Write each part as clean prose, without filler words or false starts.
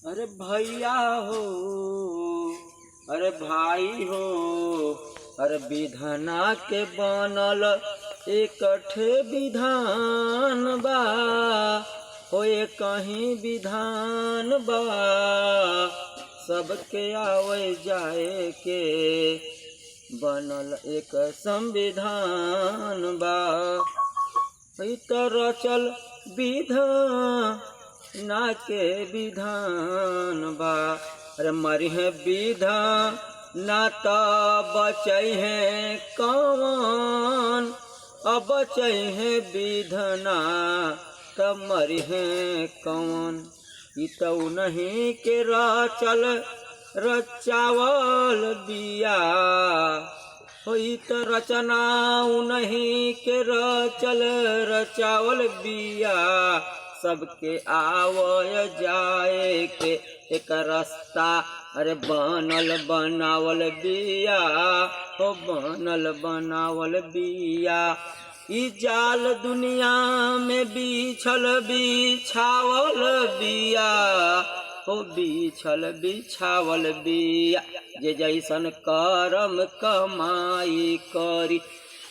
अरे भैया हो, अरे भाई हो, अरे विधना के बनल एकठे विधान बा हो, कहीं विधान बा सबके आवे जाए के बनल एक संविधान बा। तर चल विधान के विधान बा। अरे मरिहे विधान ना तो बचै है कौन, अब बचै है विधना तब मरिहे कौन। ई तो नहीं के रचल रचावल बिया होई तो रचना नहीं के रचल रचावल बिया सबके आवय जाए के एक रास्ता। अरे बनल बनावल बिया हो, बनल बनावल बिया। ई जाल दुनिया में बिछल बिछावल बिया हो, बिछल बिछावल बिया। जे जैसन करम कमाई करी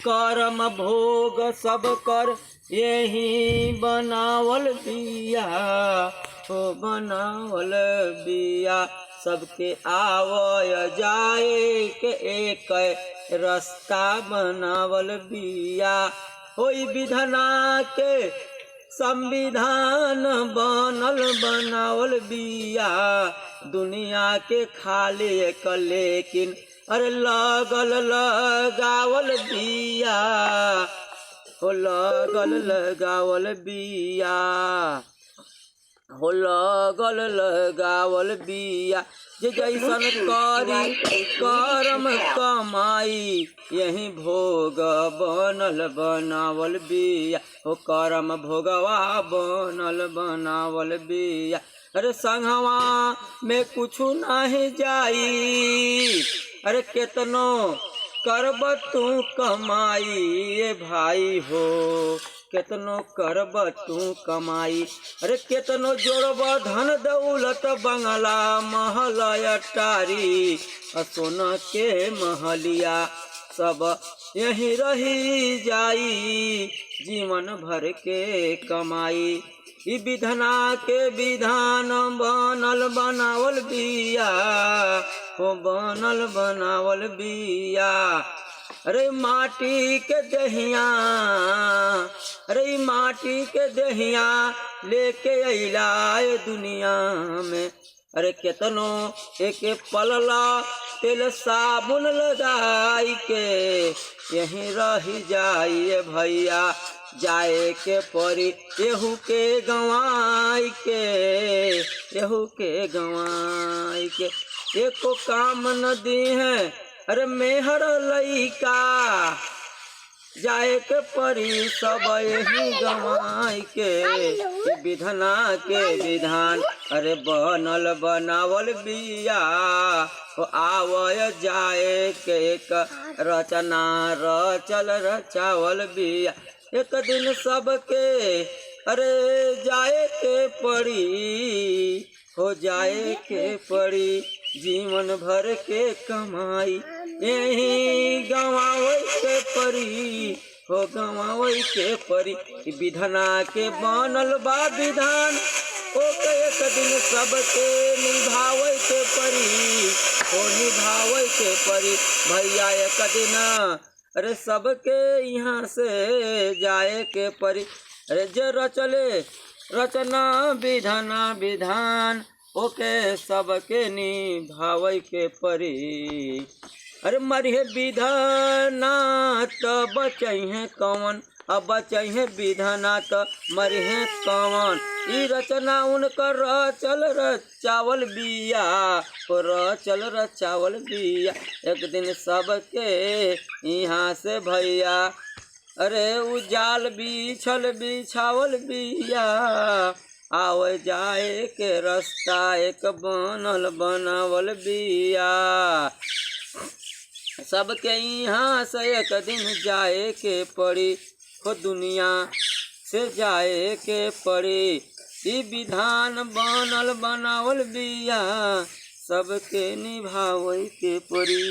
करम भोग सब कर यही बनावल बिया हो, बनावल बिया। सबके आवय जाए के एक रास्ता बनावल बिया। होई विधना के संविधान बनल बनावल बिया दुनिया के खाली एक लेकिन अरे लगल लगावल बिया हो, लगल लगावल बिया हो, लगल लगावल बिया। जे जैसन करी करम कमाई यही भोग बनल बनावल बिया हो, करम भोगवा बनल बनावल बिया। अरे संगवा में कुछु नहीं जाई, अरे केतनो करब तू कमाई ए भाई हो, केतनो करब तू कमाई। अरे केतनो जोड़ब धन दौलत बंगला महल अटारी सोना के महलिया सब यही रही जाई जीवन भर के कमाई। ई विधना के विधान बनल बनावल बिया हो, बनल बनावल बिया। अरे माटी के दहिया, अरे माटी के दहिया लेके अइला दुनिया में। अरे केतनो एक पलला तेल साबुन लगाई के यहीं रही जाइए भैया, जाए के परी एहू के गंवाई के, एहू के गंवाई के। एको काम न दी है अरे मेहर लइका, जाए के परी सब यही गंवाई के। विधना के विधान अरे बनल बनावल बिया हो, आवय जाए के एक रचना रचल रचावल बिया। एक दिन सबके अरे जाए के पड़ी हो, जाए के पड़ी जीवन भर के कमाई यही गंवावे के परी हो, गंवावे के परी। विधना के बनल बा विधान ओके एक दिन सबके निभावे के परी हो, निभावे के परी भैया। एक दिन अरे सबके यहाँ से जाए के परी। अरे जे रचले रचना विधना विधान ओके सबके निभावे के परी। अरे मरिहे विधना तो बचै है कौन, अब बचै है विधना तो मरिहे कौन। ई रचना उनकर रचल रचावल बिया हो, रचल रचावल बिया। एक दिन सबके यहाँ से भैया अरे उजाल बिछल बिछावल बिया, आवे जाए के रास्ता एक बनल बनावल बिया। सबके यहाँ से एक दिन जाए के पड़ी हो, दुनिया से जाए के पड़ी। ई विधान बनल बनावल बिया सबके निभावे के पड़ी।